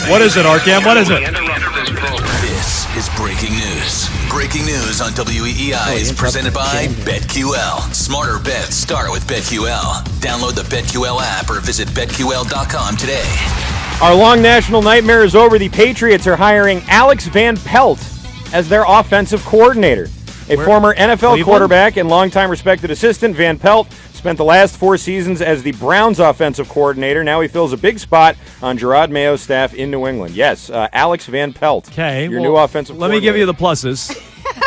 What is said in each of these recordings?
What is it, Arkham? What is it? This is breaking news. Breaking news on WEEI is presented by BetQL. Smarter bets start with BetQL. Download the BetQL app or visit BetQL.com today. Our long national nightmare is over. The Patriots are hiring Alex Van Pelt as their offensive coordinator. Former NFL Cleveland? quarterback and longtime respected assistant, Van Pelt spent the last 4 seasons as the Browns offensive coordinator. Now he fills a big spot on Gerard Mayo's staff in New England. Yes, Alex Van Pelt, your new offensive coordinator. Let me give you the pluses.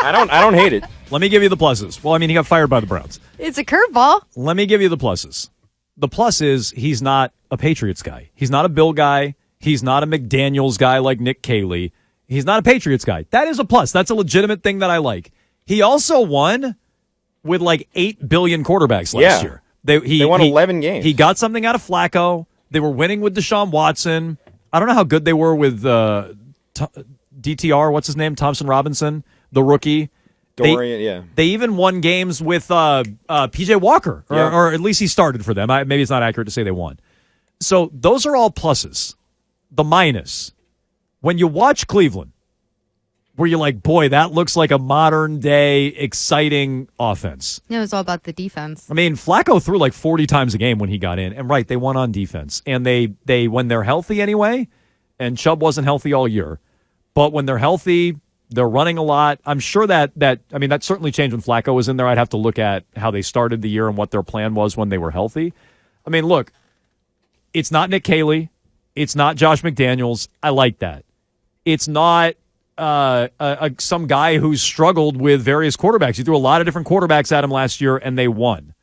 I don't hate it. Let me give you the pluses. Well, I mean, he got fired by the Browns. It's a curveball. Let me give you the pluses. The plus is he's not a Patriots guy. He's not a Bill guy. He's not a McDaniels guy like Nick Caley. He's not a Patriots guy. That is a plus. That's a legitimate thing that I like. He also won with like 8 billion quarterbacks last year. They won 11 games. He got something out of Flacco. They were winning with Deshaun Watson. I don't know how good they were with DTR. What's his name? Thompson Robinson, the rookie. Dorian, They even won games with P.J. Walker, or at least he started for them. Maybe it's not accurate to say they won. So those are all pluses. The minus, when you watch Cleveland, where you're like, boy, that looks like a modern-day, exciting offense. It was all about the defense. I mean, Flacco threw like 40 times a game when he got in. And, right, they won on defense. And they when they're healthy anyway, and Chubb wasn't healthy all year, but when they're healthy, they're running a lot. I'm sure that certainly changed when Flacco was in there. I'd have to look at how they started the year and what their plan was when they were healthy. I mean, look, it's not Nick Caley. It's not Josh McDaniels. I like that. It's not some guy who's struggled with various quarterbacks. He threw a lot of different quarterbacks at him last year, and they won.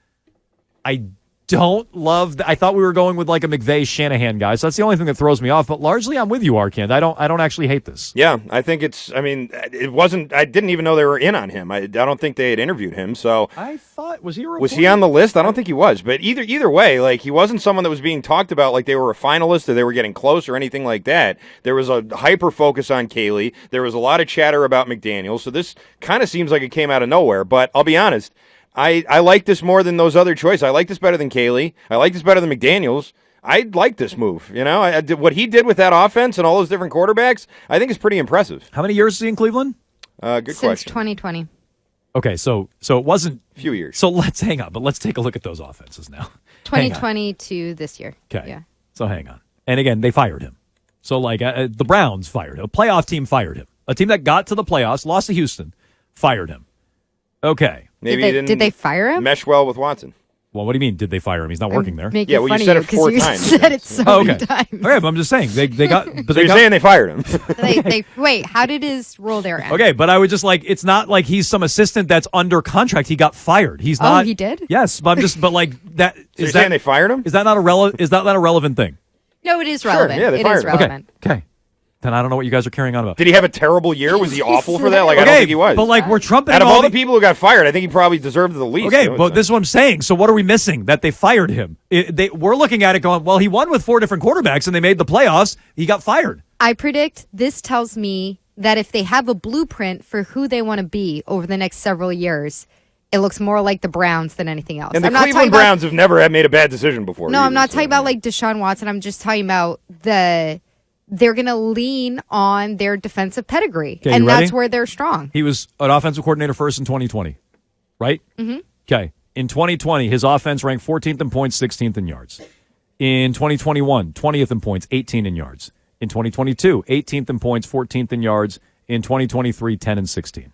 I don't love I thought we were going with like a McVay Shanahan guy, so that's the only thing that throws me off. But largely, I'm with you, Arkand. I don't actually hate this. Yeah, I think it wasn't. I didn't even know they were in on him. I don't think they had interviewed him. So I thought was he on the list? I don't think he was. But either way, like he wasn't someone that was being talked about like they were a finalist or they were getting close or anything like that. There was a hyper focus on Caley. There was a lot of chatter about McDaniels. So this kind of seems like it came out of nowhere. But I'll be honest. I like this more than those other choices. I like this better than Caley. I like this better than McDaniels. I like this move. You know, what he did with that offense and all those different quarterbacks, I think is pretty impressive. How many years is he in Cleveland? Good question. Since 2020. Okay, so it wasn't a few years. So let's hang on, but let's take a look at those offenses now. 2020 to this year. Okay. Yeah. So hang on. And again, they fired him. So like the Browns fired him. A playoff team fired him. A team that got to the playoffs, lost to Houston, fired him. Okay. Maybe did they fire him? Mesh well with Watson. Well, what do you mean? Did they fire him? He's not working there. Yeah, well, you said it 4 times. You said it so many times. All right, but I'm just saying they got. But so you're saying they fired him? Wait, how did his role there end? Okay, but I would just like it's not like he's some assistant that's under contract. He got fired. He's not. Oh, he did? Yes, but I'm just. But like that. So you're saying they fired him? Is that not a relevant thing? No, it is relevant. Yeah, they fired him. Relevant. Okay. Then I don't know what you guys are carrying on about. Did he have a terrible year? Was he awful for that? Like, I don't think he was. But like we're trumping out of all the people who got fired, I think he probably deserved the least. Okay, but this is what I'm saying. So what are we missing? That they fired him. We're looking at it going, well, he won with 4 different quarterbacks and they made the playoffs. He got fired. I predict this tells me that if they have a blueprint for who they want to be over the next several years, it looks more like the Browns than anything else. And the Cleveland Browns have never made a bad decision before. No, I'm not talking about like Deshaun Watson. I'm just talking about they're going to lean on their defensive pedigree, okay, and that's where they're strong. He was an offensive coordinator first in 2020, right? Mm-hmm. Okay. In 2020, his offense ranked 14th in points, 16th in yards. In 2021, 20th in points, 18 in yards. In 2022, 18th in points, 14th in yards. In 2023, 10 and 16.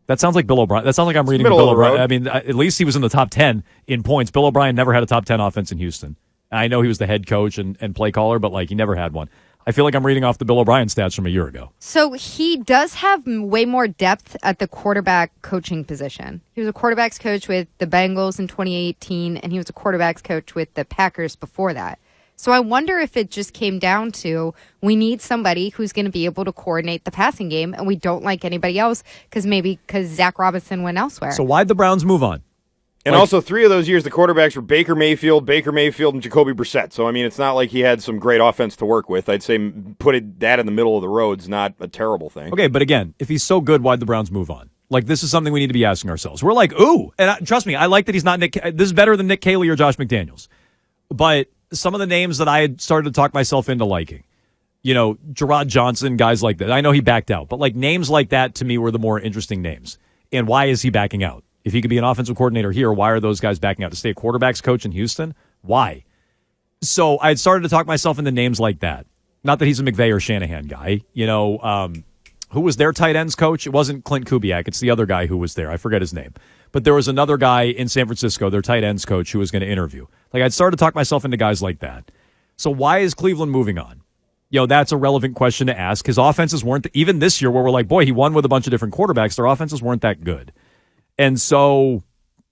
That sounds like Bill O'Brien. That sounds like I'm reading Bill O'Brien. I mean, at least he was in the top 10 in points. Bill O'Brien never had a top 10 offense in Houston. I know he was the head coach and play caller, but like he never had one. I feel like I'm reading off the Bill O'Brien stats from a year ago. So he does have way more depth at the quarterback coaching position. He was a quarterbacks coach with the Bengals in 2018, and he was a quarterbacks coach with the Packers before that. So I wonder if it just came down to we need somebody who's going to be able to coordinate the passing game, and we don't like anybody else because Zach Robinson went elsewhere. So why'd the Browns move on? And also, 3 of those years, the quarterbacks were Baker Mayfield, and Jacoby Brissett. So, I mean, it's not like he had some great offense to work with. I'd say that in the middle of the road's not a terrible thing. Okay, but again, if he's so good, why'd the Browns move on? Like, this is something we need to be asking ourselves. We're like, ooh. And trust me, I like that he's not Nick. This is better than Nick Caley or Josh McDaniels. But some of the names that I had started to talk myself into liking. Gerard Johnson, guys like that. I know he backed out, but like names like that to me were the more interesting names. And why is he backing out? If he could be an offensive coordinator here, why are those guys backing out? To stay a quarterback's coach in Houston? Why? So I had started to talk myself into names like that. Not that he's a McVay or Shanahan guy. Who was their tight ends coach? It wasn't Clint Kubiak. It's the other guy who was there. I forget his name. But there was another guy in San Francisco, their tight ends coach, who was going to interview. Like, I'd started to talk myself into guys like that. So why is Cleveland moving on? That's a relevant question to ask. His offenses weren't, even this year where we're like, boy, he won with a bunch of different quarterbacks. Their offenses weren't that good. And so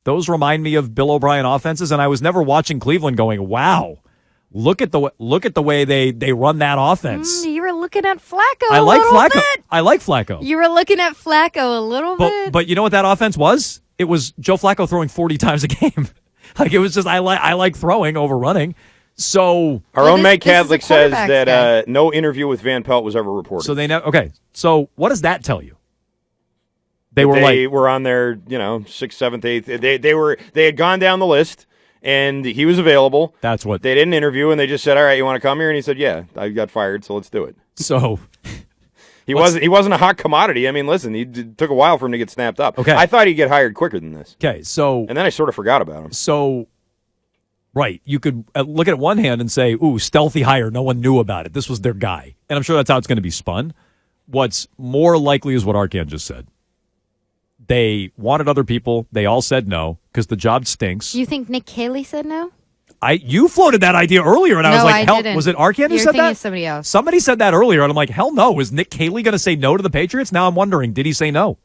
those remind me of Bill O'Brien offenses. And I was never watching Cleveland going, wow, look at the way they run that offense. You were looking at Flacco I like Flacco. bit. I like Flacco. You were looking at Flacco a little bit. But you know what that offense was? It was Joe Flacco throwing 40 times a game. Like, it was just, I like throwing over running. So our own Mike Cadlick says that no interview with Van Pelt was ever reported. So they know. Okay, so what does that tell you? They were on their 6th, 7th, 8th. They had gone down the list and he was available. That's what they didn't interview, and they just said, "All right, you want to come here?" And he said, "Yeah, I got fired, so let's do it." So he wasn't a hot commodity. I mean, listen, it took a while for him to get snapped up. Okay, I thought he'd get hired quicker than this. Okay, so and then I sort of forgot about him. So. Right. You could look at one hand and say, ooh, stealthy hire. No one knew about it. This was their guy. And I'm sure that's how it's going to be spun. What's more likely is what Arkan just said. They wanted other people. They all said no because the job stinks. You think Nick Caley said no? You floated that idea earlier, and I was like, hell, was it Arkan who said that? Somebody else. Somebody said that earlier, and I'm like, hell no. Is Nick Caley going to say no to the Patriots? Now I'm wondering, did he say no?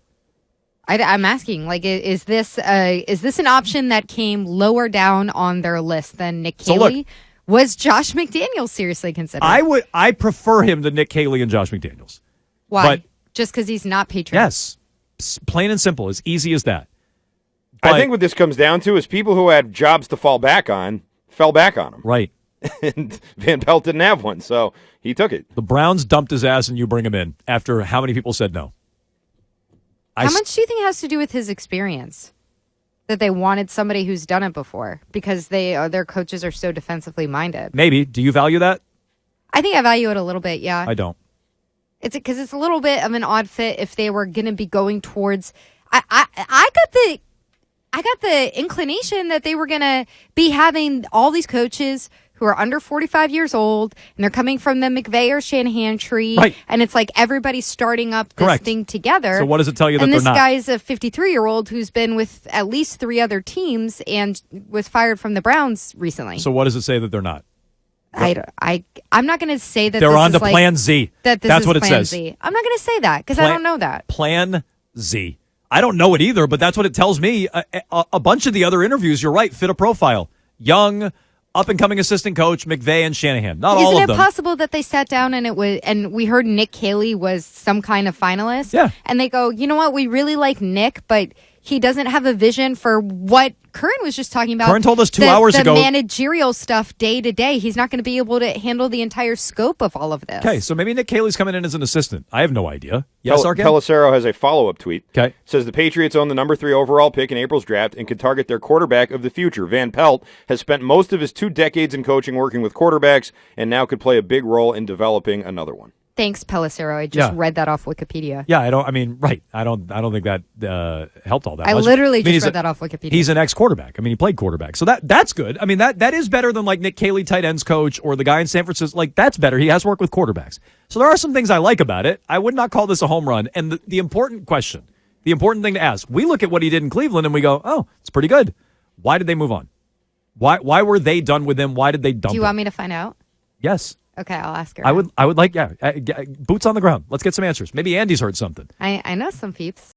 I'm asking, like, is this an option that came lower down on their list than Nick Caley? Was Josh McDaniels seriously considered? I prefer him to Nick Caley and Josh McDaniels. Why? Just because he's not Patriot? Yes. Plain and simple. As easy as that. But I think what this comes down to is people who had jobs to fall back on fell back on him. Right. And Van Pelt didn't have one, so he took it. The Browns dumped his ass and you bring him in after how many people said no? How much do you think it has to do with his experience? That they wanted somebody who's done it before because their coaches are so defensively minded. Maybe. Do you value that? I think I value it a little bit, yeah. I don't. It's because it's a little bit of an odd fit if they were going to be going towards. I got the inclination that they were going to be having all these coaches who are under 45 years old, and they're coming from the McVay or Shanahan tree, right. And it's like everybody's starting up this thing together. So what does it tell you that they're not? And this guy's a 53-year-old who's been with at least 3 other teams and was fired from the Browns recently. So what does it say that they're not? I'm not going to say that they're this on to is like, Plan Z. That's what it says. Z. I'm not going to say that because I don't know that. Plan Z. I don't know it either, but that's what it tells me. A bunch of the other interviews, you're right, fit a profile. Young, up-and-coming assistant coach, McVay and Shanahan. Not all of them. Isn't it possible that they sat down and we heard Nick Caley was some kind of finalist? Yeah. And they go, you know what, we really like Nick, but he doesn't have a vision for what Curran was just talking about. Curran told us 2 hours ago. The managerial stuff day to day. He's not going to be able to handle the entire scope of all of this. Okay, so maybe Nick Caley's coming in as an assistant. I have no idea. Yes, Arkan? Pelissero has a follow-up tweet. Okay. Says the Patriots own the number 3 overall pick in April's draft and could target their quarterback of the future. Van Pelt has spent most of his 2 decades in coaching working with quarterbacks and now could play a big role in developing another one. Thanks, Pelissero. I just read that off Wikipedia. Yeah, I don't think that helped all that much. I literally just read that off Wikipedia. He's an ex-quarterback. I mean, he played quarterback. So that's good. I mean, that is better than like Nick Caley, tight ends coach, or the guy in San Francisco. Like, that's better. He has worked with quarterbacks. So there are some things I like about it. I would not call this a home run. And the important question, the important thing to ask, we look at what he did in Cleveland and we go, oh, it's pretty good. Why did they move on? Why were they done with him? Why did they dump him? Do you want me to find out? Yes. Okay, I'll ask her. I would like, boots on the ground. Let's get some answers. Maybe Andy's heard something. I know some peeps.